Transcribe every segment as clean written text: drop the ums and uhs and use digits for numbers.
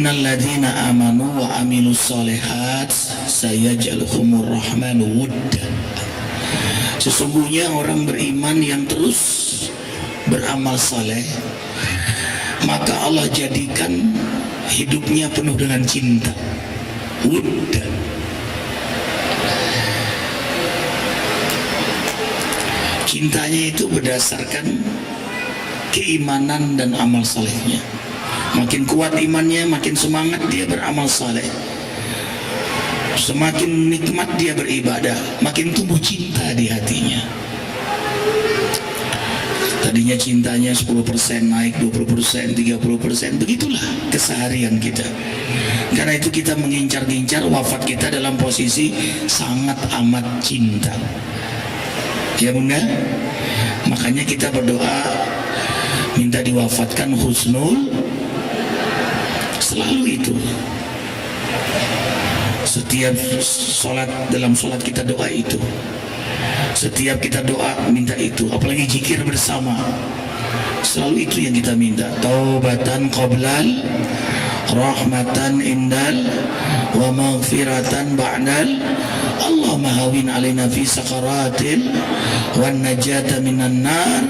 Innal ladzina amanu wa amilus solihat sayaj'aluhumur rahmanu wuddan. Sesungguhnya orang beriman yang terus beramal saleh, maka Allah jadikan hidupnya penuh dengan cinta. Wuddan. Cintanya itu berdasarkan keimanan dan amal salehnya. Makin kuat imannya, makin semangat dia beramal saleh. Semakin nikmat dia beribadah, makin tumbuh cinta di hatinya. Tadinya cintanya 10% naik 20%, 30%, begitulah keseharian kita. Karena itu kita mengincar-incar wafat kita dalam posisi sangat amat cinta. Ya bunda, makanya kita berdoa minta diwafatkan husnul, selalu itu. Setiap sholat, dalam sholat kita doa itu. Setiap kita doa minta itu, apalagi zikir bersama, selalu itu yang kita minta. Taubatan qoblal, rahmatan indal, wa maghfiratan ba'dal. Allahumma hawin alaina fi sakaratil, wan najata minan nar,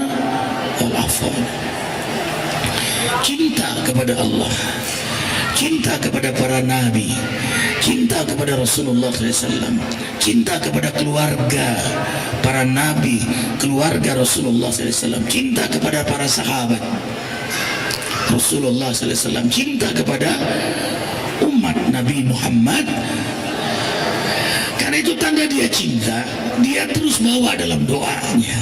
wal afwan. Cinta kepada Allah, cinta kepada para nabi, cinta kepada Rasulullah SAW, cinta kepada keluarga para nabi, keluarga Rasulullah SAW, cinta kepada para sahabat Rasulullah SAW, cinta kepada umat Nabi Muhammad. Karena itu tanda dia cinta, dia terus bawa dalam doanya.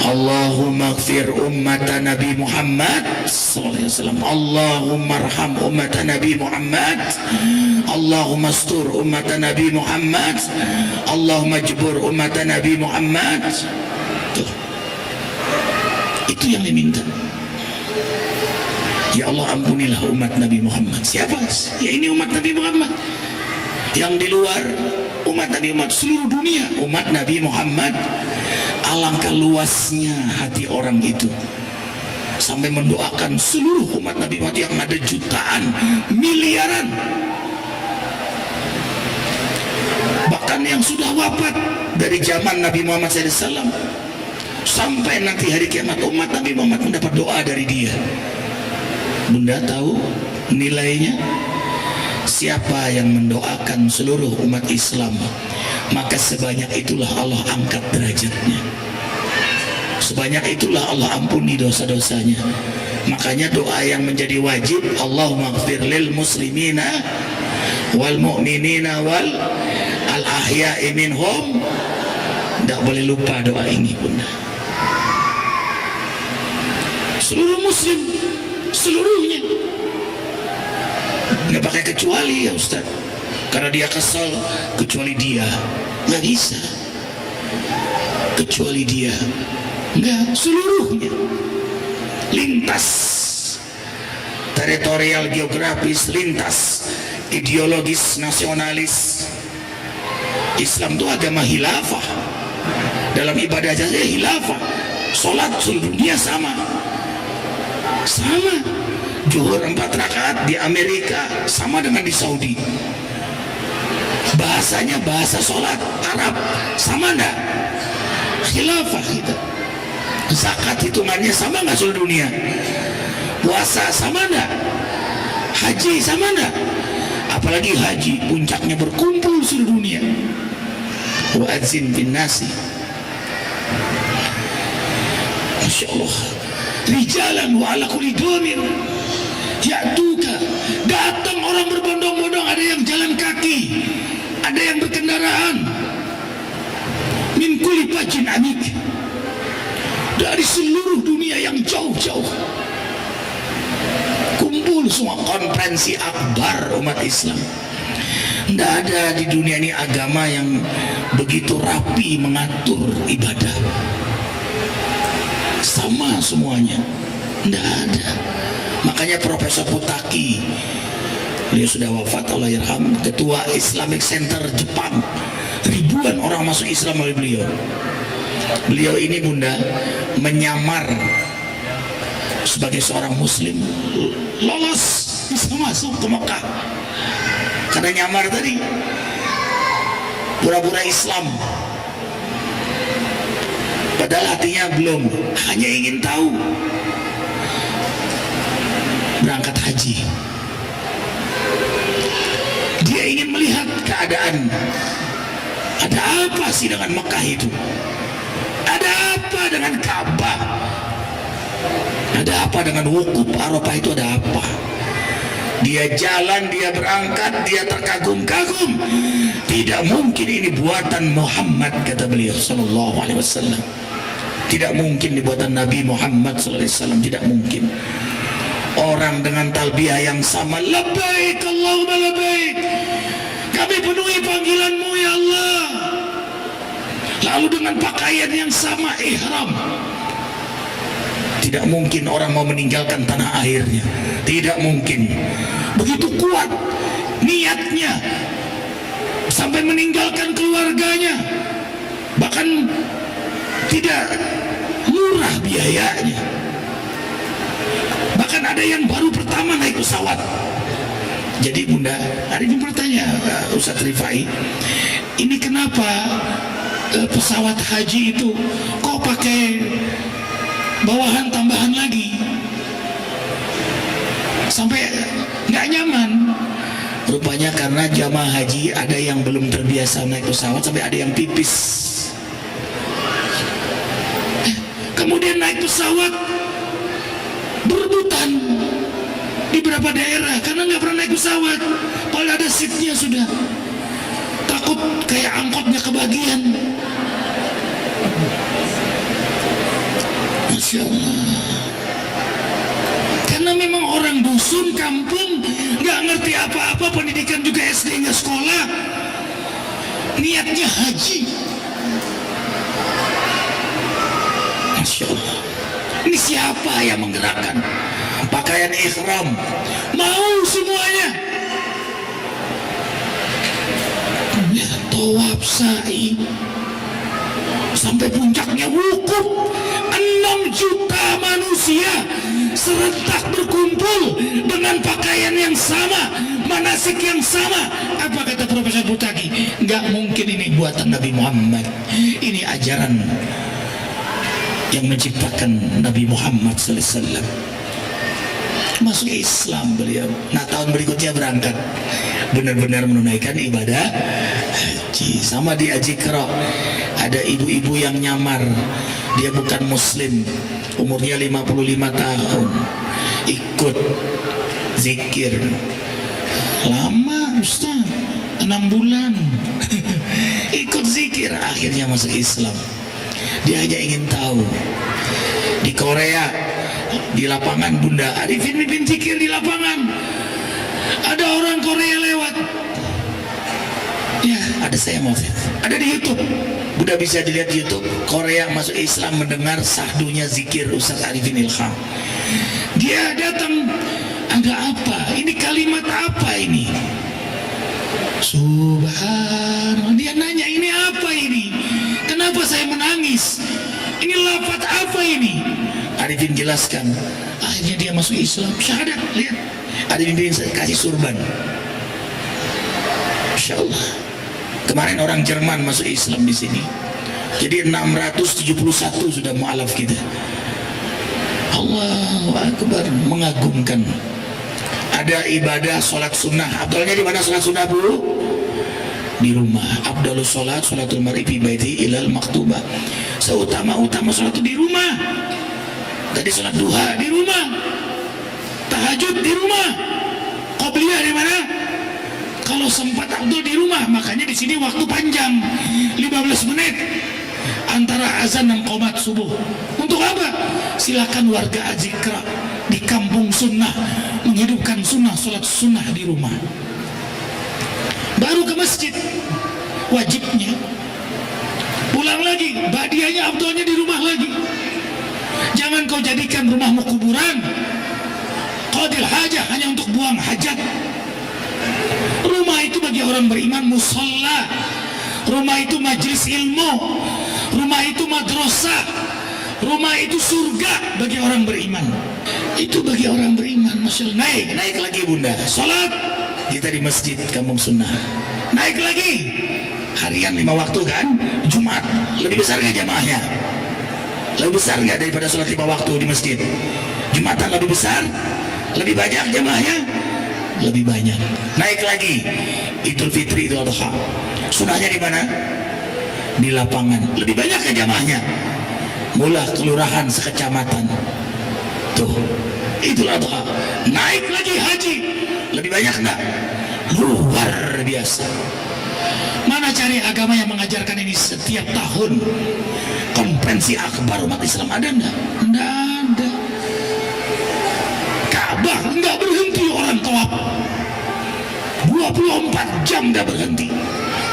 Allahumma gfir ummata Nabi Muhammad sallallahu alaihi wasallam. Allahumma arham ummata Nabi Muhammad. Allahumma astur ummata Nabi Muhammad. Allahumma jbur ummata Nabi Muhammad. Tuh. Itu yang diminta. Ya Allah, ampunilah umat Nabi Muhammad. Siapa? Ya ini umat Nabi Muhammad. Yang di luar umat Nabi Muhammad, seluruh dunia umat Nabi Muhammad. Alangkah luasnya hati orang itu sampai mendoakan seluruh umat Nabi Muhammad yang ada jutaan, miliaran, bahkan yang sudah wafat dari zaman Nabi Muhammad SAW sampai nanti hari kiamat, umat Nabi Muhammad mendapat doa dari dia. Bunda tahu nilainya? Siapa yang mendoakan seluruh umat Islam, maka sebanyak itulah Allah angkat derajatnya, sebanyak itulah Allah ampuni dosa-dosanya. Makanya doa yang menjadi wajib, Allahumma ighfir lil muslimina wal mu'minina wal al ahya'i minhum. Tidak boleh lupa doa ini bunda. Seluruh muslim, seluruhnya, nggak pakai kecuali ya Ustaz. Karena dia kesel, kecuali dia, nggak bisa. Kecuali dia, nggak, seluruhnya. Lintas teritorial geografis, lintas ideologis nasionalis. Islam itu agama khilafah. Dalam ibadah saja khilafah. Sholat seluruh dunia sama. Sama. Zuhur 4 rakaat di Amerika sama dengan di Saudi. Bahasanya bahasa sholat Arab, sama enggak? Khilafah kita. Zakat hitungannya sama enggak seluruh dunia? Puasa sama enggak? Haji sama enggak? Apalagi haji, puncaknya berkumpul seluruh dunia. Wa adzin bin nasi, Masya Allah, rijalan wa ala kulli domir ya'tuka. Datang orang berbondong-bondong, ada yang jalan kaki, ada yang berkendaraan, min kulli fajin amik, dari seluruh dunia yang jauh-jauh, kumpul semua, konferensi akbar umat Islam. Tidak ada di dunia ini agama yang begitu rapi mengatur ibadah, sama semuanya, tidak ada. Makanya Profesor Putaki, beliau sudah wafat, Allah yarham, ketua Islamic Center Jepang, ribuan orang masuk Islam oleh beliau. Beliau ini bunda menyamar sebagai seorang muslim lolos bisa masuk ke Mekah karena nyamar tadi, pura-pura Islam, padahal hatinya belum, hanya ingin tahu. Berangkat haji, dia ingin melihat keadaan, ada apa sih dengan Mekah itu, ada apa dengan Ka'bah, ada apa dengan wukuf Arafah itu, ada apa. Dia jalan, dia berangkat, dia terkagum-kagum. Tidak mungkin ini buatan Muhammad, kata beliau sallallahu alaihi wasallam. Tidak mungkin ini buatan Nabi Muhammad sallallahu alaihi wasallam, tidak mungkin. Orang dengan talbiyah yang sama, labbaik Allahumma labbaik, kami penuhi panggilanmu ya Allah. Lalu dengan pakaian yang sama, ihram. Tidak mungkin orang mau meninggalkan tanah airnya, tidak mungkin. Begitu kuat niatnya sampai meninggalkan keluarganya, bahkan tidak murah biayanya. Bahkan ada yang baru pertama naik pesawat. Jadi Bunda, hari ini bertanya Ustaz Rifai, ini kenapa pesawat haji itu kok pakai bawahan tambahan lagi sampai nggak nyaman? Rupanya karena jamaah haji ada yang belum terbiasa naik pesawat sampai ada yang pipis. Kemudian naik pesawat berebutan di beberapa daerah karena nggak pernah naik pesawat, padahal ada seatnya sudah, takut kayak angkotnya kebagian. Masya Allah. Karena memang orang dusun kampung nggak ngerti apa-apa, pendidikan juga SD nggak sekolah, niatnya haji. Masya Allah. Ini siapa yang menggerakkan? Pakaian ihram, mau semuanya. Ya, tawaf sa'i sampai puncaknya wukuf. 6 juta manusia serentak berkumpul dengan pakaian yang sama, manasik yang sama. Apa kata Profesor Butaki? Nggak mungkin ini buatan Nabi Muhammad. Ini ajaran yang menciptakan Nabi Muhammad SAW. Masuk Islam beliau. Nah, tahun berikutnya berangkat, benar-benar menunaikan ibadah haji. Sama di Ajikra ada ibu-ibu yang nyamar, dia bukan muslim, umurnya 55 tahun, ikut zikir lama Ustaz, 6 bulan ikut zikir, akhirnya masuk Islam. Dia hanya ingin tahu. Di Korea, di lapangan Bunda Arifin mimpin zikir di lapangan, ada orang Korea lewat, ya ada, saya maaf ya, ada di YouTube, Bunda bisa dilihat di YouTube. Korea masuk Islam mendengar sahdunya zikir Ustaz Arifin Ilham. Dia datang, ada apa? Ini kalimat apa ini? Subhanallah. Dia nanya, ini apa ini? Kenapa saya menangis? Ini lafaz apa ini? Arifin jelaskan. Akhirnya dia masuk Islam. Syahadat, lihat. Arifin kasih surban. Masya Allah. Kemarin orang Jerman masuk Islam di sini. Jadi 671 sudah mu'alaf kita. Allahu Akbar, mengagumkan. Ada ibadah sholat sunnah. Abdulnya di mana sholat sunnah dulu? Di rumah. Abdulus sholat, sholatul mar'i fi baiti ilal maktubah. Seutama-utama sholat itu di rumah. Tadi sholat duha di rumah, tahajud di rumah, qobliyah di mana? Kalau sempat Abdul di rumah. Makanya di sini waktu panjang, 15 menit antara azan dan qomat subuh. Untuk apa? Silakan warga Ajikra di kampung sunnah menghidupkan sunnah, sholat sunnah di rumah. Baru ke masjid, wajibnya. Pulang lagi, badiahnya Abdulnya di rumah lagi. Jangan kau jadikan rumahmu kuburan, qadil hajah, hanya untuk buang hajat. Rumah itu bagi orang beriman musalla, rumah itu majlis ilmu, rumah itu madrasah, Rumah itu surga bagi orang beriman. Itu bagi orang beriman. Masya Allah. Naik lagi bunda. Sholat kita di masjid Kampung Sunnah. Naik lagi. Harian 5 waktu kan. Jumat. Lebih besar nggak jamaahnya? Lebih besar nggak daripada sholat 5 waktu di masjid? Jumatan lebih besar? Lebih banyak jamaahnya? Lebih banyak. Naik lagi. Idul Fitri, Idul Adha. Sunahnya di mana? Di lapangan. Lebih banyak ke jamaahnya? Mula kelurahan sekecamatan. Tuh, Idul Adha. Naik lagi haji. Lebih banyak enggak? Luar biasa. Mana cari agama yang mengajarkan ini setiap tahun? Konferensi akbar umat Islam ada enggak? Enggak ada. Ka'bah enggak berhenti orang tawaf. 24 jam enggak berhenti.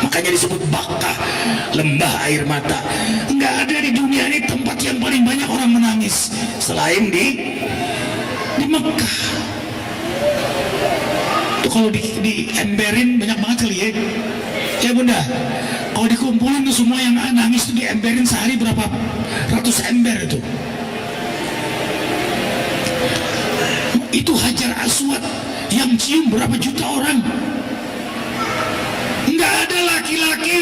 Makanya disebut Bakkah, lembah air mata. Enggak ada di dunia ini tempat yang paling banyak orang menangis selain di Mekah. Tuh kalau di emberin banyak banget kali ya. Ya bunda, kalau dikumpulin tuh semua yang nangis tuh di emberin sehari berapa ratus ember itu. Itu Hajar Aswad yang cium berapa juta orang. Nggak ada laki-laki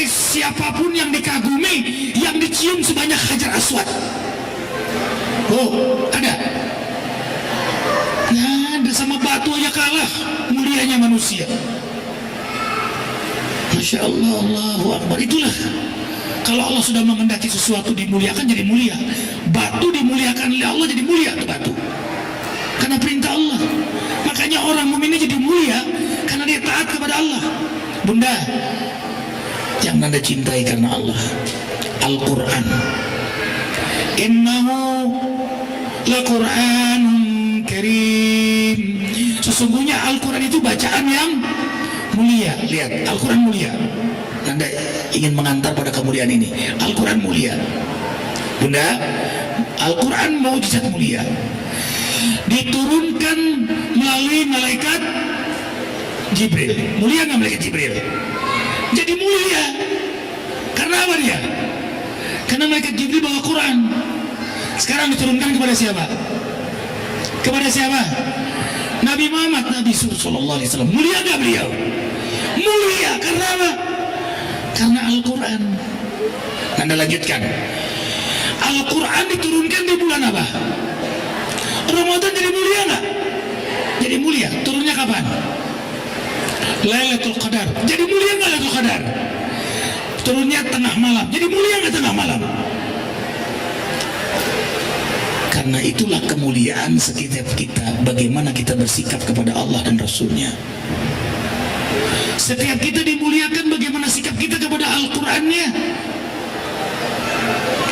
siapapun yang dikagumi yang dicium sebanyak Hajar Aswad. Oh, ada? Nggak ada, sama batu aja kalah mulianya manusia. Masya Allah, Allahu Akbar. Itulah kalau Allah sudah mengendaki sesuatu dimuliakan jadi mulia. Batu dimuliakan oleh Allah jadi mulia tuh batu. Karena perintah Allah. Makanya orang mukmin jadi mulia karena dia taat kepada Allah. Bunda, yang Anda cintai karena Allah, Al-Quran. Innahu la-Qur'anun karim. Sesungguhnya Al-Quran itu bacaan yang mulia. Lihat, Al-Quran mulia. Anda ingin mengantar pada kemuliaan ini. Al-Quran mulia. Bunda, Al-Quran mukjizat mulia. Diturunkan melalui malaikat Jibril. Mulia nggak malaikat Jibril? Jadi mulia. Karena apa dia? Karena malaikat Jibril bawa Quran. Sekarang diturunkan kepada siapa? Kepada siapa? Nabi Muhammad, Nabi Sallallahu Alaihi Wasallam. Mulia nggak beliau? Mulia. Karena apa? Karena Al-Quran. Anda lanjutkan. Al-Quran diturunkan di bulan apa? Ramadan. Jadi mulia nggak? Jadi mulia. Turunnya kapan? Lailatul Qadar. Jadi mulia nggak Lailatul Qadar? Turunnya tengah malam. Jadi mulia nggak tengah malam? Karena itulah kemuliaan setiap kita. Bagaimana kita bersikap kepada Allah dan Rasulnya. Setiap kita dimuliakan bagaimana sikap kita kepada Al-Qurannya.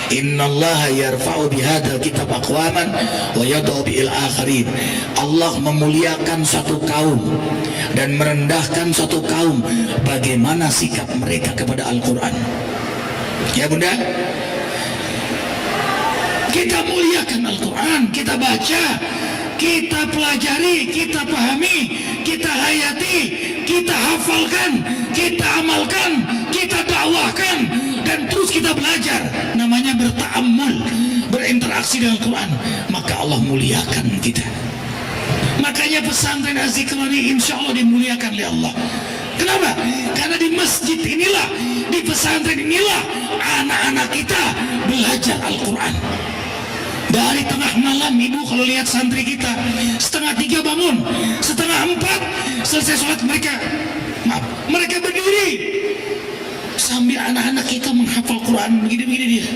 Innallaha yarfa'u bihadzal kitab aqwaman wa yad'u bil akharin. Allah memuliakan satu kaum dan merendahkan satu kaum bagaimana sikap mereka kepada Al-Quran. Ya bunda, kita muliakan Al-Quran, kita baca, kita pelajari, kita pahami, kita hayati, kita hafalkan, kita amalkan, kita dakwahkan, dan terus kita belajar. Namanya berta'ammul, berinteraksi dengan Al-Quran. Maka Allah muliakan kita. Makanya pesantren Az-Zikrani insya Allah dimuliakan oleh Allah. Kenapa? Karena di masjid inilah, di pesantren inilah anak-anak kita belajar Al-Quran. Dari tengah malam ibu kalau lihat santri kita 2:30 bangun, 3:30 selesai sholat mereka berdiri sambil anak-anak kita menghafal Quran begini-begini dia.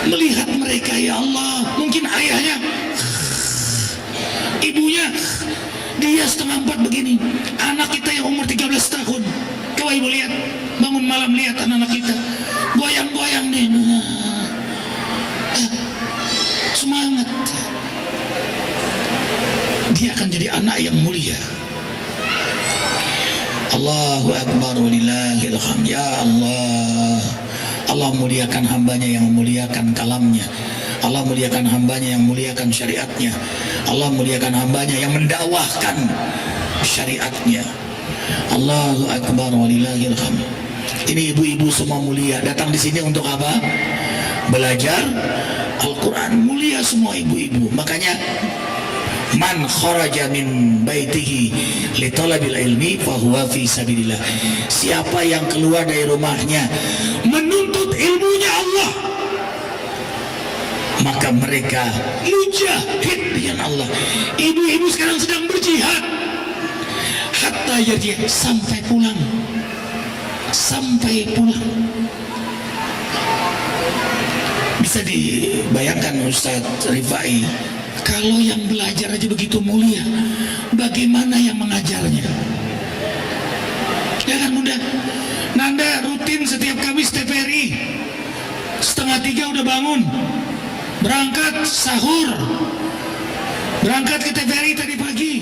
Melihat mereka, ya Allah, mungkin ayahnya, ibunya, dia 3:30 begini. Anak kita yang umur 13 tahun, coba ibu lihat, bangun malam lihat anak-anak kita goyang-goyang nih, semangat. Dia akan jadi anak yang mulia. Allahu Akbar walillahil hamd. Ya Allah, Allah muliakan hambanya yang memuliakan kalamnya. Allah muliakan hambanya yang memuliakan syariatnya. Allah muliakan hambanya yang mendakwahkan syariatnya. Allahu Akbar walillahil hamd. Ini ibu-ibu semua mulia, datang di sini untuk apa? Belajar Al-Quran. Mulia semua ibu-ibu. Makanya man kharaja min baitihi li talabil ilmi fahuwa fi sabilillah. Siapa yang keluar dari rumahnya menuntut ilmunya Allah, maka mereka mujahid dengan Allah. Ibu-ibu sekarang sedang berjihad hatta yarji, sampai pulang. Sampai pulang. Bisa dibayangkan Ustaz Rifai, kalau yang belajar aja begitu mulia, bagaimana yang mengajarnya? Ya kan Bunda? Nanda rutin setiap Kamis TVRI 2:30 udah bangun, berangkat sahur, berangkat ke TVRI tadi pagi,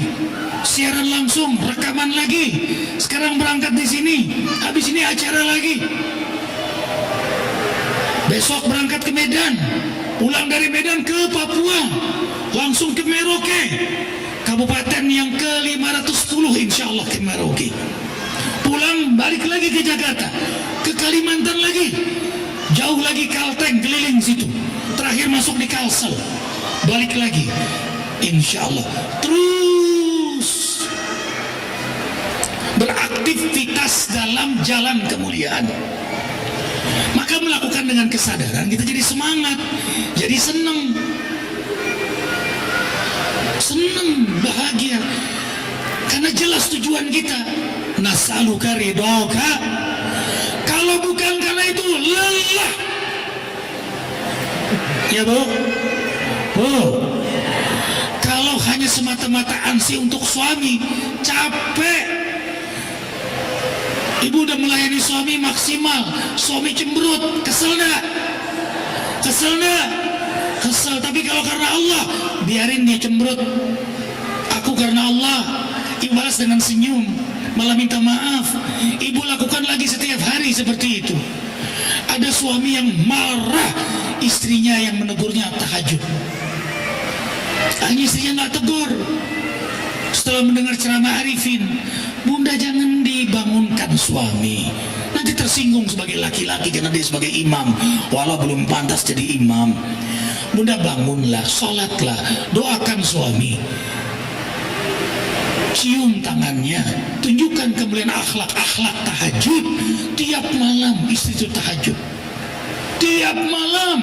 siaran langsung, rekaman lagi, sekarang berangkat di sini, habis ini acara lagi, besok berangkat ke Medan, pulang dari Medan ke Papua, langsung ke Merauke, kabupaten yang ke-510 insya Allah ke Merauke, pulang balik lagi ke Jakarta, ke Kalimantan lagi, jauh lagi Kalteng, keliling situ, terakhir masuk di Kalsel, balik lagi, insya Allah terus beraktivitas dalam jalan kemuliaan. Maka melakukan dengan kesadaran, kita jadi semangat, jadi senang, bahagia, karena jelas tujuan kita. Nas'aluka ridhoka, kalau bukan karena itu lelah. Ya Bu, kalau hanya semata-mata ansi untuk suami, capek. Ibu udah melayani suami maksimal, suami cemberut, kesel gak? Kesel gak? Kesel, tapi kalau karena Allah, biarin dia cemberut. Aku karena Allah, ibu balas dengan senyum, malah minta maaf. Ibu lakukan lagi setiap hari seperti itu. Ada suami yang marah, istrinya yang menegurnya tahajud. Hanya istrinya gak tegur. Setelah mendengar ceramah Arifin, Bunda jangan dibangunkan suami, nanti tersinggung sebagai laki-laki karena dia sebagai imam, walau belum pantas jadi imam. Bunda bangunlah, sholatlah, doakan suami, cium tangannya, tunjukkan kemuliaan akhlak tahajud. Tiap malam istri itu tahajud, tiap malam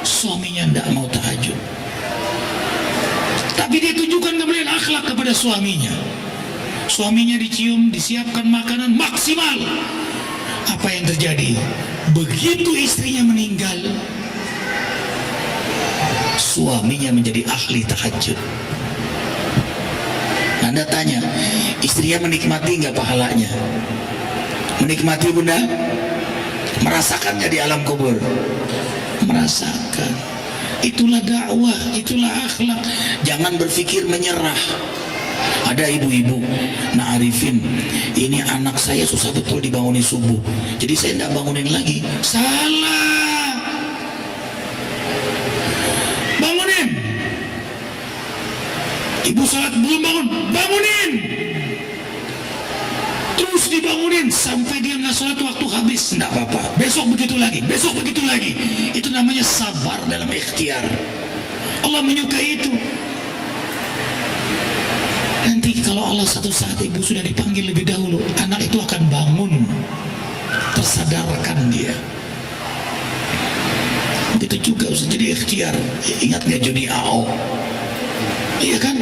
suaminya tidak mau tahajud, tapi dia tunjukkan kemuliaan akhlak kepada suaminya. Suaminya dicium, disiapkan makanan maksimal. Apa yang terjadi? Begitu istrinya meninggal, suaminya menjadi ahli tahajud. Anda tanya, istrinya menikmati nggak pahalanya? Menikmati Bunda? Merasakannya di alam kubur? Merasakan. Itulah dakwah, itulah akhlak. Jangan berpikir menyerah. Ada ibu-ibu, nah Arifin, ini anak saya susah betul dibangunin subuh, jadi saya tidak bangunin lagi. Salah. Bangunin. Ibu salat belum bangun, bangunin. Terus dibangunin sampai dia nggak sholat waktu habis, tidak apa-apa. Besok begitu lagi, besok begitu lagi. Itu namanya sabar dalam ikhtiar. Allah menyukai itu. Nanti kalau Allah satu saat ibu sudah dipanggil lebih dahulu, anak itu akan bangun, tersadarkan dia. Begitu juga usah jadi ikhtiar. Ingat gak Joni Ao? Iya kan?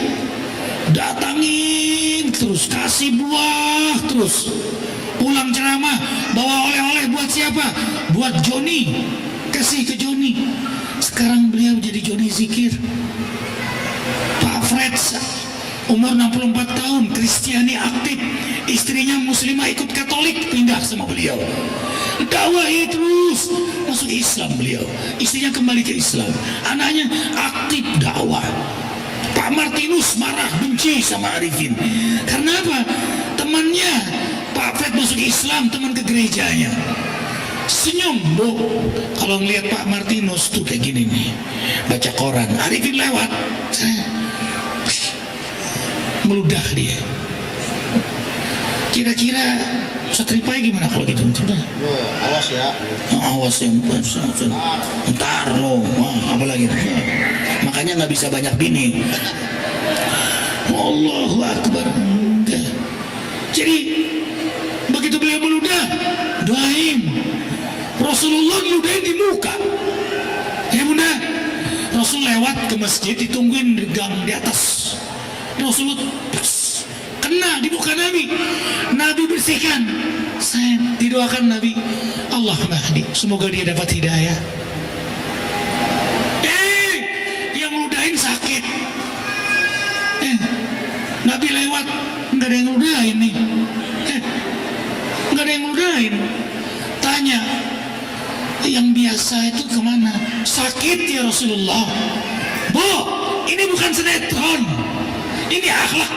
Datangin terus, kasih buah terus. Pulang ceramah, bawa oleh-oleh buat siapa? Buat Joni. Kasih ke Joni. Sekarang beliau jadi Joni Zikir. Pak Fred umur 64 tahun, Kristiani aktif, istrinya muslimah ikut Katolik, pindah sama beliau. Dakwahi terus, masuk Islam beliau, istrinya kembali ke Islam, anaknya aktif dakwah. Pak Martinus marah, benci sama Arifin. Karena apa? Temannya Pak Fred masuk Islam, teman ke gerejanya. Senyum, Bu, kalau ngelihat Pak Martinus tuh kayak gini nih, baca koran, Arifin lewat, meludah dia. Kira-kira Satripai gimana kalau gitu? Awas ya. Awas ya, ntar lo, apalagi? Makanya nggak bisa banyak bini. Allahu Akbar. Jadi begitu beliau meludah, doain. Rasulullah meludahin di muka. Ya bunda, Rasul lewat ke masjid, ditungguin di gang di atas. Rasulullah kena di muka Nabi. Nabi bersihkan. Saya didoakan Nabi, Allah mahdi, semoga dia dapat hidayah. Yang meludahin sakit. Nabi lewat, nggak ada yang ngeludahin nih. Nggak ada yang ngeludahin. Tanya, yang biasa itu kemana? Sakit ya Rasulullah. Bu, ini bukan sinetron, ini akhlak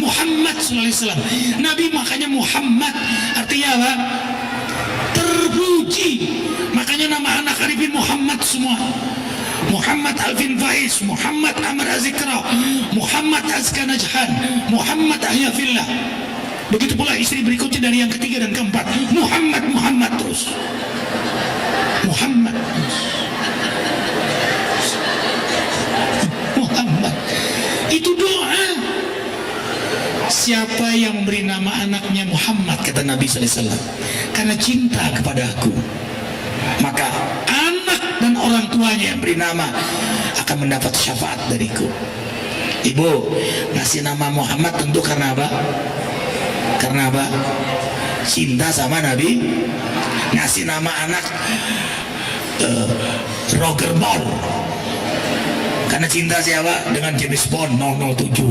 Muhammad SAW. Nabi makanya Muhammad, artinya apa? Terpuji. Makanya nama anak Arifin Muhammad semua. Muhammad Alvin Faiz, Muhammad Amr Azikra, Muhammad Azka Najhan, Muhammad Ahyafillah. Begitu pula istri berikutnya dari yang ketiga dan keempat, Muhammad terus. Muhammad. Itu doa. Siapa yang memberi nama anaknya Muhammad, kata Nabi SAW, karena cinta kepada aku, maka anak dan orang tuanya yang beri nama akan mendapat syafaat dariku. Ibu ngasih nama Muhammad tentu karena apa? Karena apa? Cinta sama Nabi. Ngasih nama anak Roger Moore karena cinta siapa? Dengan James Bond 007.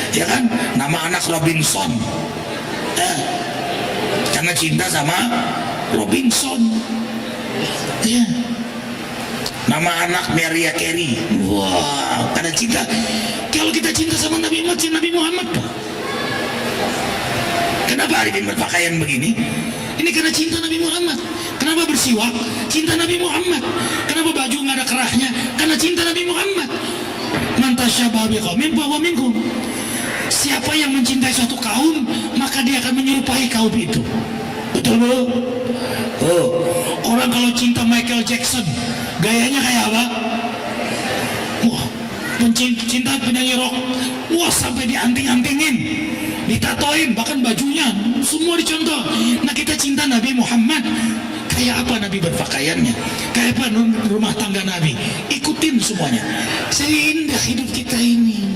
Ya kan? Nama anak Robinson karena cinta sama Robinson. Ya. Nama anak Mariah Carey. Wah, karena cinta. Kalau kita cinta sama Nabi Muhammad, kenapa Arifin berpakaian begini? Ini karena cinta Nabi Muhammad. Kenapa bersiwak? Cinta Nabi Muhammad. Kenapa baju nggak ada kerahnya? Karena cinta Nabi Muhammad. Man tasyabaha biqaumin fahuwa minhum. Siapa yang mencintai suatu kaum, maka dia akan menyerupai kaum itu. Betul bu? Oh, orang kalau cinta Michael Jackson, gayanya kayak apa? Wah, cinta penyanyi rock, wah sampai dianting-antingin, ditatoin, bahkan bajunya semua dicontoh. Nah kita cinta Nabi Muhammad, kayak apa Nabi berpakaiannya, kayak apa rumah tangga Nabi, ikutin semuanya. Seindah hidup kita ini.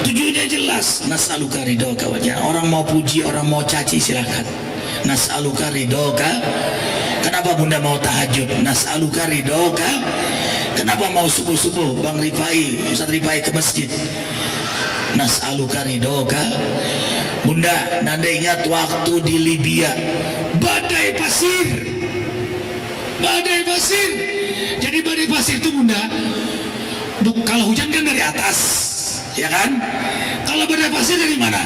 Tujuannya jelas. Nas'aluka ridhoka wajah. Orang mau puji, orang mau caci silakan. Nas'aluka ridhoka. Kenapa bunda mau tahajud? Nas'aluka ridhoka. Kenapa mau subuh-subuh Bang Rifai, Ustaz Rifai ke masjid? Nas'aluka ridhoka. Bunda, nanda ingat waktu di Libya, badai pasir. Badai pasir. Jadi badai pasir itu bunda, kalau hujan kan dari atas, ya kan? Kalau badai pasir dari mana?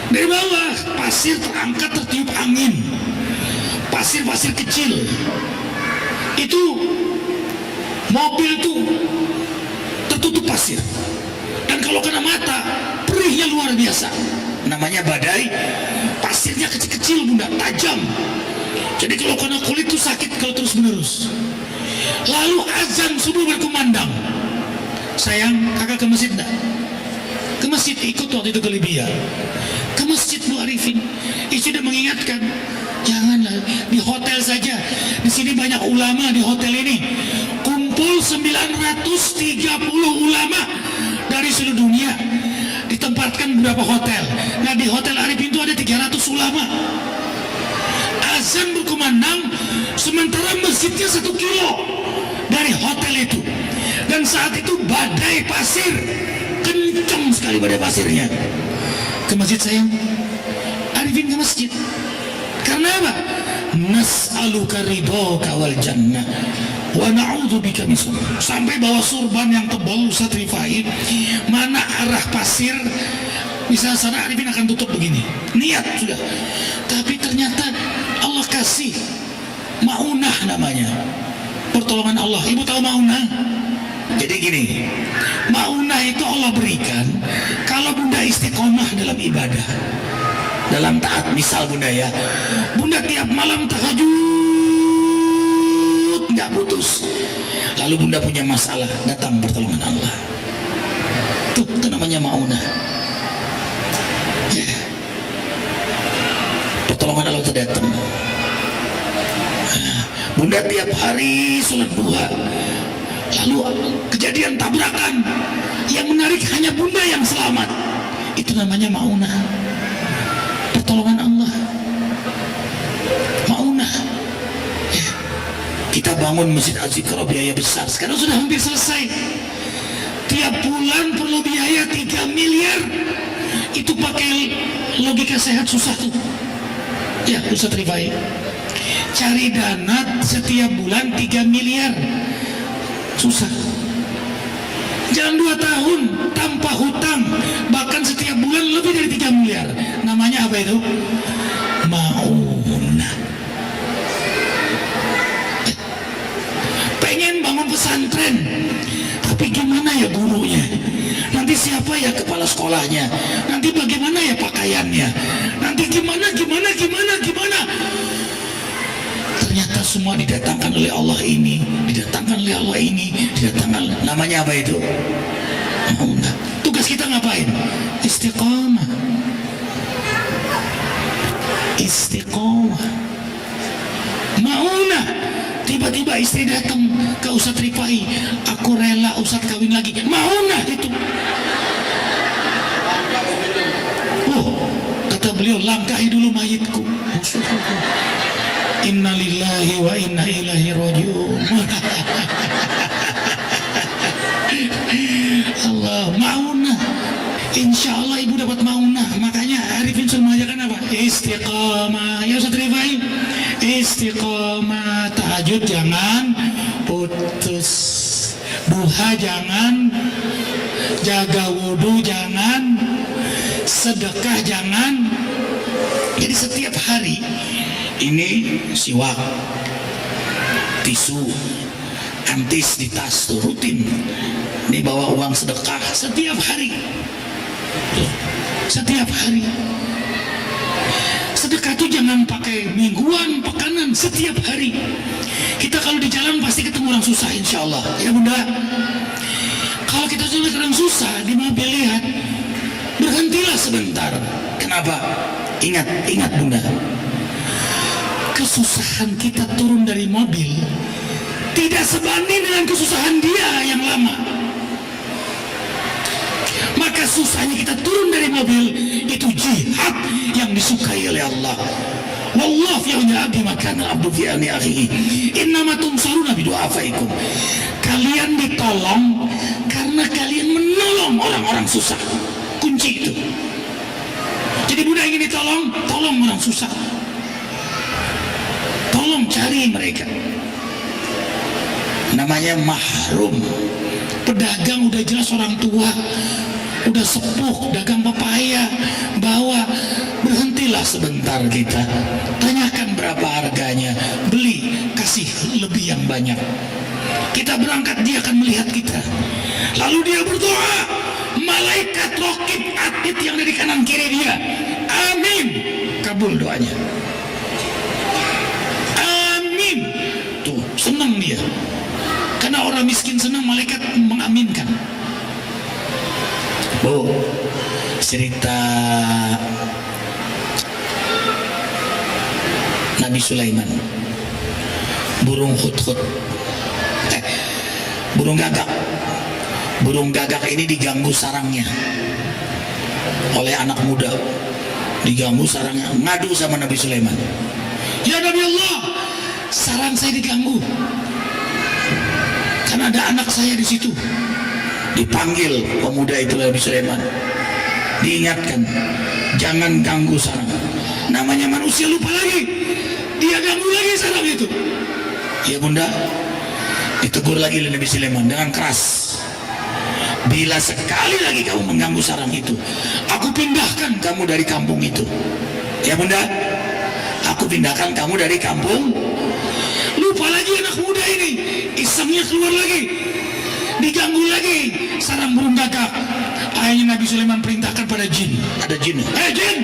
Dari bawah. Pasir terangkat tertiup angin. Pasir-pasir kecil. Itu mobil tuh tertutup pasir. Dan kalau kena mata, perihnya luar biasa. Namanya badai. Pasirnya kecil-kecil bunda, tajam. Jadi kalau kena kulit tuh sakit kalau terus-menerus. Lalu azan subuh berkumandang. Sayang, kakak ke masjid enggak? Ke masjid, ikut waktu itu ke Libya. Ke masjid Bu Arifin. Istri sudah mengingatkan, janganlah di hotel saja. Di sini banyak ulama di hotel ini. Kumpul 930 ulama dari seluruh dunia. Ditempatkan beberapa hotel. Nah di hotel Arifin itu ada 300 ulama. Azan berkumandang, sementara masjidnya 1 kilo dari hotel itu. Dan saat itu badai pasir, kencang sekali badai pasirnya. Ke masjid sayang, Arifin ke masjid. Karena apa? Nas'aluka ridhoka wal jannah wa na'udzubika min syarr. Sampai bawa surban yang tebal Ustaz Rifai, mana arah pasir, misalnya sana Arifin akan tutup begini. Niat sudah. Tapi ternyata Allah kasih maunah namanya. Pertolongan Allah. Ibu tahu maunah? Jadi gini, maunah itu Allah berikan kalau bunda istiqomah dalam ibadah. dalam taat. Misal bunda ya, bunda tiap malam tahajud nggak putus, lalu bunda punya masalah, datang pertolongan Allah. Tuh, itu namanya maunah. Ya. Pertolongan Allah itu datang. Bunda tiap hari sholat duha, lalu kejadian tabrakan, yang menarik hanya bunda yang selamat. Itu namanya maunah, pertolongan Allah. Maunah. Ya. Kita bangun Masjid Az-Zikra biaya besar, sekarang sudah hampir selesai. Tiap bulan perlu biaya 3 miliar. Itu pakai logika sehat susah tuh. Ya, Ustaz Rifai, cari dana setiap bulan 3 miliar susah. Jalan 2 tahun tanpa hutang, bahkan setiap bulan lebih dari 3 miliar. Namanya apa itu? Maunah. Pengen bangun pesantren, tapi gimana ya gurunya? Nanti siapa ya kepala sekolahnya? Nanti bagaimana ya pakaiannya? Nanti gimana? Ternyata semua didatangkan oleh Allah ini, didatangkan oleh Allah ini, didatangkan. Namanya apa itu? Maunah. Tugas kita ngapain? Istiqomah. Istiqomah. Maunah. Tiba-tiba istri datang ke Ustadz Rifai, aku rela Ustadz kawin lagi. Maunah itu. Oh, kata beliau, langkahi dulu mayitku. Inna lillahi wa inna ilaihi rajiun. Allah, maunah. Insya Allah ibu dapat maunah. Makanya Arifin suruh mengajarkan apa? Istiqamah. Ya Ustaz Rifai, istiqamah. Tahajud jangan putus, duha jangan, jaga wudhu jangan, sedekah jangan. Jadi setiap hari ini siwak, tisu, antis di tas tuh rutin, dibawa uang sedekah setiap hari. Setiap hari. Sedekah itu jangan pakai mingguan, pekanan, setiap hari. Kita kalau di jalan pasti ketemu orang susah, insya Allah. Ya bunda, kalau kita sudah orang susah di mobil, lihat, berhentilah sebentar. Kenapa? Ingat bunda, kesusahan kita turun dari mobil tidak sebanding dengan kesusahan dia yang lama. Maka susahnya kita turun dari mobil itu jihad yang disukai oleh Allah. Wallahu ya'lamu ma kana abdu fi ani akhihi. Innama tunsaruna bi du'afaikum. Kalian ditolong karena kalian menolong orang-orang susah. Kunci itu. Jadi bunda ingin ditolong, tolong orang susah. Tolong cari mereka. Namanya mahrum. Pedagang udah jelas orang tua, udah sepuh, dagang pepaya, bawa. Berhentilah sebentar kita, tanyakan berapa harganya, beli, kasih lebih yang banyak. Kita berangkat, dia akan melihat kita, lalu dia berdoa, malaikat rokib atid yang dari kanan kiri dia, amin, kabul doanya, amin. Tuh senang dia, karena orang miskin senang, malaikat mengaminkan. Oh, cerita Nabi Sulaiman, burung hudhud, burung gagak. Burung gagak ini diganggu sarangnya oleh anak muda, diganggu sarangnya, ngadu sama Nabi Sulaiman. Ya Nabi Allah, sarang saya diganggu karena ada anak saya di situ. Dipanggil pemuda itu Nabi Sulaiman, diingatkan, jangan ganggu sarang. Namanya manusia lupa lagi, dia ganggu lagi sarang itu. Ya bunda, ditegur lagi oleh Nabi Sulaiman dengan keras. Bila sekali lagi kamu mengganggu sarang itu, aku pindahkan kamu dari kampung itu. Ya bunda, aku pindahkan kamu dari kampung. Lupa lagi anak muda ini, isengnya keluar lagi, diganggu lagi sarang burung gagak. Akhirnya Nabi Sulaiman perintahkan pada jin, ada jin, jin,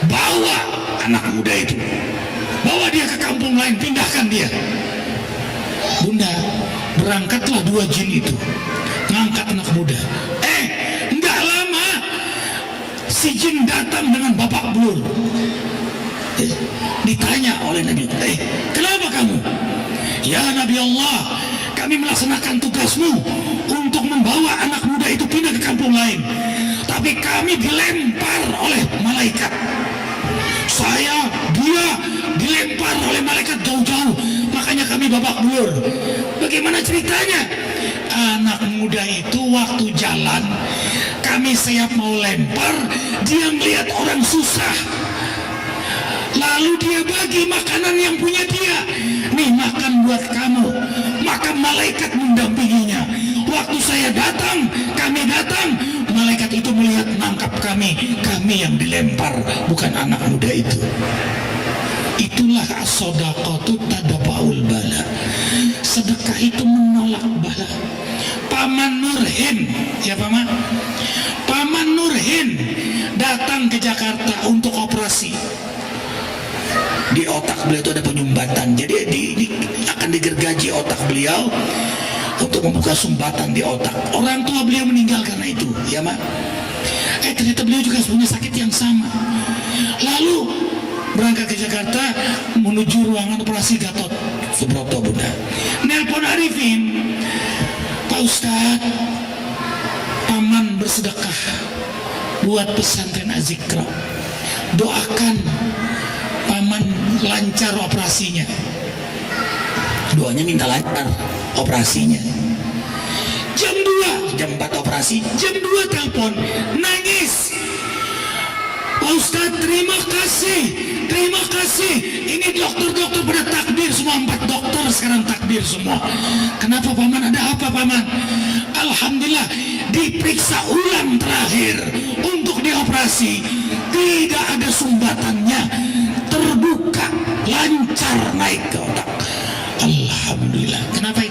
bawa anak muda itu, bawa dia ke kampung lain, pindahkan dia. Bunda, berangkatlah 2 jin itu ngangkat anak muda. Enggak lama si jin datang dengan babak belur. Ditanya oleh Nabi, kenapa kamu? Ya Nabi Allah, kami melaksanakan tugasmu untuk membawa anak muda itu pindah ke kampung lain, tapi kami dilempar oleh malaikat. Dia dilempar oleh malaikat jauh-jauh, makanya kami babak belur. Bagaimana ceritanya? Anak muda itu waktu jalan, kami siap mau lempar, dia melihat orang susah, lalu dia bagi makanan yang punya dia. Nih, makan buat kamu. Maka malaikat mendampinginya. Waktu saya datang, kami datang, malaikat itu melihat nangkap kami yang dilempar, bukan anak muda itu. Itulah as-shadaqatu tadfa'ul bala. Sedekah itu menolak bala. Paman Nurhin, ya Paman? Paman Nurhin datang ke Jakarta untuk operasi. Di otak beliau itu ada penyumbatan, jadi akan digergaji otak beliau untuk membuka sumbatan di otak. Orang tua beliau meninggal karena itu, ya Mak. Ternyata beliau juga punya sakit yang sama. Lalu berangkat ke Jakarta menuju ruangan operasi Gatot Subroto, Bunda. Nelpon Arifin, Pak Ustadz, Paman bersedekah buat pesantren Az-Zikra. Doakan Paman lancar operasinya. Doanya minta lancar operasinya. Jam 4 operasi, jam 2 telepon, nangis. Pak Ustadz, terima kasih. Ini dokter-dokter pada takbir semua, 4 dokter sekarang takbir semua. Kenapa Paman? Ada apa Paman? Alhamdulillah, diperiksa ulang terakhir untuk dioperasi, tidak ada sumbatannya, terbuka, lancar naik ke otak. Alhamdulillah. Kenapa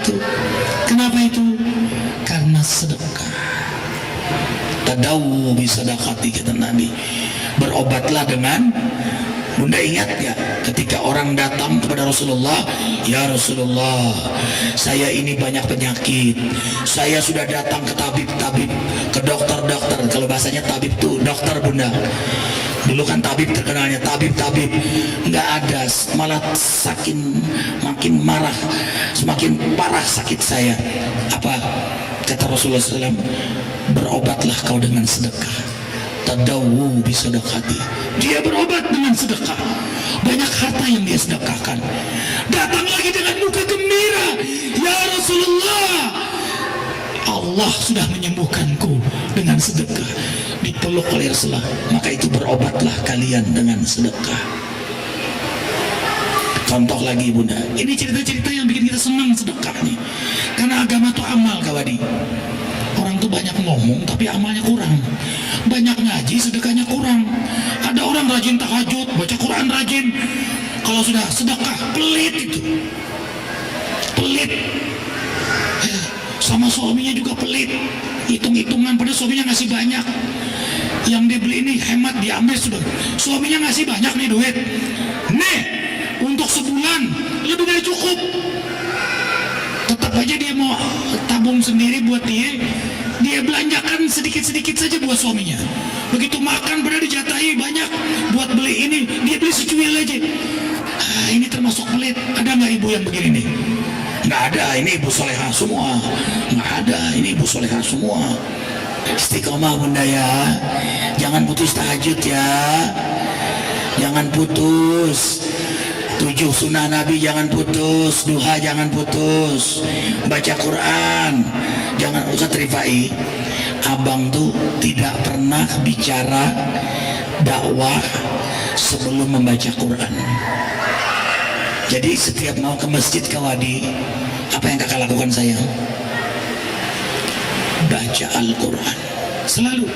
itu? Karena sedekah. Tadawu bisadaqati, kata Nabi. Berobatlah dengan. Bunda ingat ya, ketika orang datang kepada Rasulullah, ya Rasulullah, saya ini banyak penyakit, saya sudah datang ke tabib-tabib, ke dokter-dokter. Kalau bahasanya tabib tuh dokter, Bunda. Dulu kan tabib terkenalnya tabib-tabib, nggak ada, malah makin marah, semakin parah sakit saya. Apa kata Rasulullah SAW? Berobatlah kau dengan sedekah. Tadawu bisadaqati. Dia berobat dengan sedekah. Banyak harta yang dia sedekahkan. Datang lagi dengan muka gembira, ya Rasulullah, Allah sudah menyembuhkanku dengan sedekah. Dipeluk oleh Rasulullah. Maka itu berobatlah kalian dengan sedekah. Contoh lagi Bunda, ini cerita-cerita yang bikin kita senang sedekah nih. Karena agama itu amal, Kawadi. Orang tuh banyak ngomong tapi amalnya kurang. Banyak ngaji, sedekahnya kurang. Ada orang rajin tahajud, baca Quran rajin, kalau sudah sedekah pelit itu. Pelit. Sama suaminya juga pelit. Hitung-hitungan pada suaminya ngasih banyak. Yang dia beli ini hemat, diambil sudah. Suaminya ngasih banyak nih duit. Nih, untuk sebulan lebih dari cukup. Tetap aja dia mau tabung sendiri buat dia belanjakan sedikit-sedikit saja buat suaminya. Begitu makan pada dijatahi banyak buat beli ini, dia beli secuil aja. Ini termasuk pelit. Ada nggak ibu yang begini nih? Nggak ada. Ini ibu solehah semua. Nggak ada. Ini ibu solehah semua. Istiqomah Bunda ya. Jangan putus tahajud ya. Jangan putus. 7 sunnah Nabi jangan putus, duha jangan putus, baca Quran jangan. Ustaz Rifai, abang tuh tidak pernah bicara dakwah sebelum membaca Quran. Jadi setiap mau ke masjid Kawadi, apa yang kakak lakukan sayang? Baca Al-Quran selalu.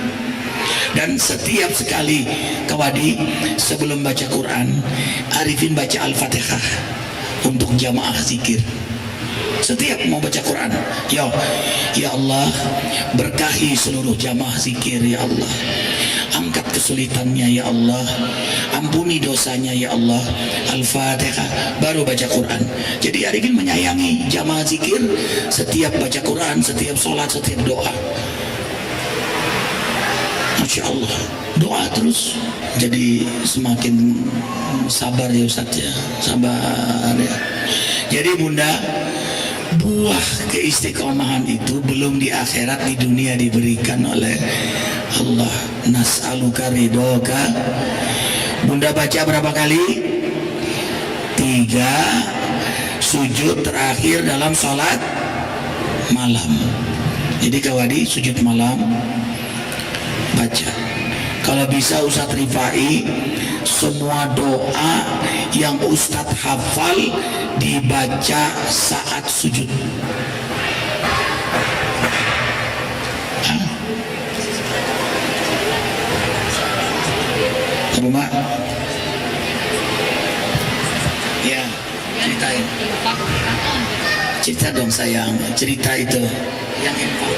Dan setiap sekali Kawadi sebelum baca Quran, Arifin baca Al-Fatihah untuk jamaah zikir. Setiap mau baca Quran, ya Allah, berkahi seluruh jamaah zikir ya Allah. angkat kesulitannya ya Allah, ampuni dosanya ya Allah. Al-Fatihah, baru baca Quran. Jadi Arifin menyayangi jamaah zikir, setiap baca Quran, setiap sholat, setiap doa. Masya Allah, doa terus. Jadi semakin sabar ya Ustadz ya, sabar ya. Jadi Bunda, buah keistiqomahan itu belum di akhirat, di dunia diberikan oleh Allah. Nas'aluka ridhoka. Bunda baca berapa kali? 3 sujud terakhir dalam sholat malam. Jadi Kawadi sujud malam baca. Kalau bisa Ustadz Rifai, semua doa yang Ustadz hafal dibaca saat sujud. Rumah ya, ceritain. Cerita dong sayang, cerita itu yang infak.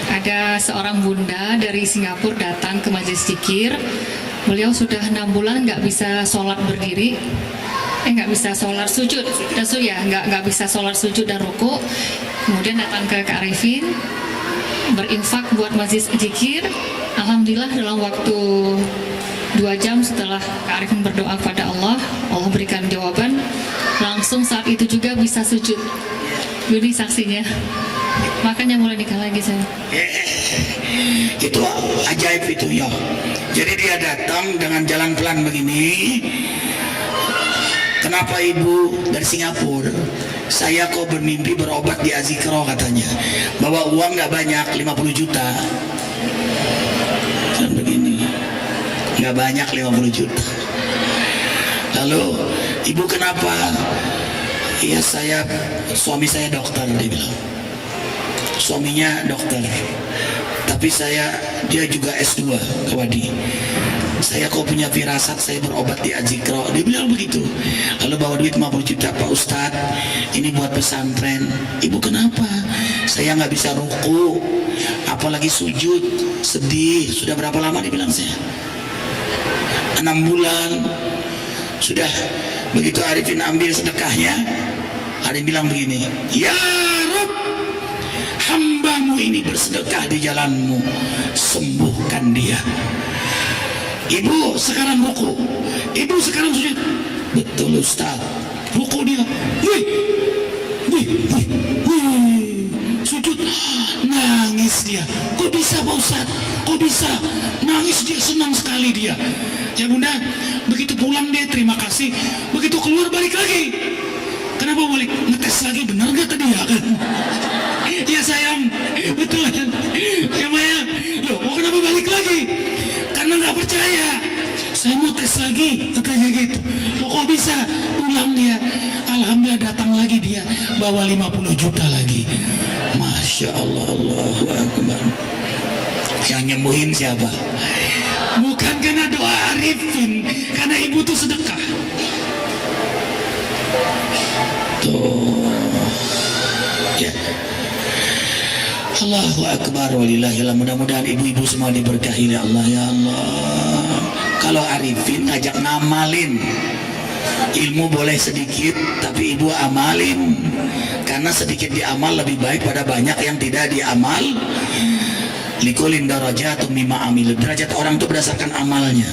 Ada seorang bunda dari Singapura datang ke majelis zikir. Beliau sudah 6 bulan nggak bisa sholat berdiri, nggak bisa sholat sujud, nggak bisa sholat sujud dan ruku. Kemudian datang ke Kak Arifin, berinfak buat majelis zikir. Alhamdulillah dalam waktu 2 jam setelah Kak Arifin berdoa kepada Allah, Allah berikan jawaban. Langsung saat itu juga bisa sujud. Ini saksinya. Makanya mulai nikah lagi saya. Itu ajaib itu ya. Jadi dia datang dengan jalan pelan begini. Kenapa ibu dari Singapura? Saya kok bermimpi berobat di Azikro katanya. Bawa uang nggak banyak, 50 juta. Dan begini, nggak banyak 50 juta. Lalu ibu kenapa? Iya suami saya dokter, dia bilang. Suaminya dokter, tapi dia juga S2 Kawadi. Saya kok punya firasat saya berobat di Azikro, dia bilang begitu. Lalu bawa duit 50 juta, Pak Ustadz, ini buat pesantren. Ibu kenapa? Saya nggak bisa ruku, apalagi sujud, sedih. Sudah berapa lama dibilang saya? 6 bulan. Sudah begitu Arifin ambil sedekahnya, Arifin bilang begini, ya Rabb, hambamu ini bersedekah di jalanmu, sembuhkan dia. Ibu sekarang ruku, ibu sekarang sujud. Betul Ustaz, ruku dia, wih, sujud, nangis dia. Kok bisa Pak Ustaz? Kok bisa? Nangis dia, senang sekali dia. Ya Bunda, begitu pulang dia terima kasih, begitu keluar balik lagi. Kenapa balik? Ngetes lagi, benar gak tadi ya kan? Ya sayang, betul kan? Ya Maya, loh kok kenapa balik lagi? Karena nggak percaya. Saya mau tes lagi, katanya gitu. Loh kok bisa? Pulang dia, alhamdulillah datang lagi dia, bawa 50 juta lagi. Masya Allah, Allahu Akbar. Yang nyembuhin siapa? Bukan karena doa Arifin, karena ibu tuh sedekah. Tuh, ya. Allahu Akbar walillahilhamd. Mudah-mudahan ibu-ibu semua diberkahi oleh Allah ya Allah. Kalau Arifin ngajak ngamalin, ilmu boleh sedikit tapi ibu amalin, karena sedikit diamal lebih baik pada banyak yang tidak diamal. Likulin darajatun mimma amil. Derajat orang itu berdasarkan amalnya.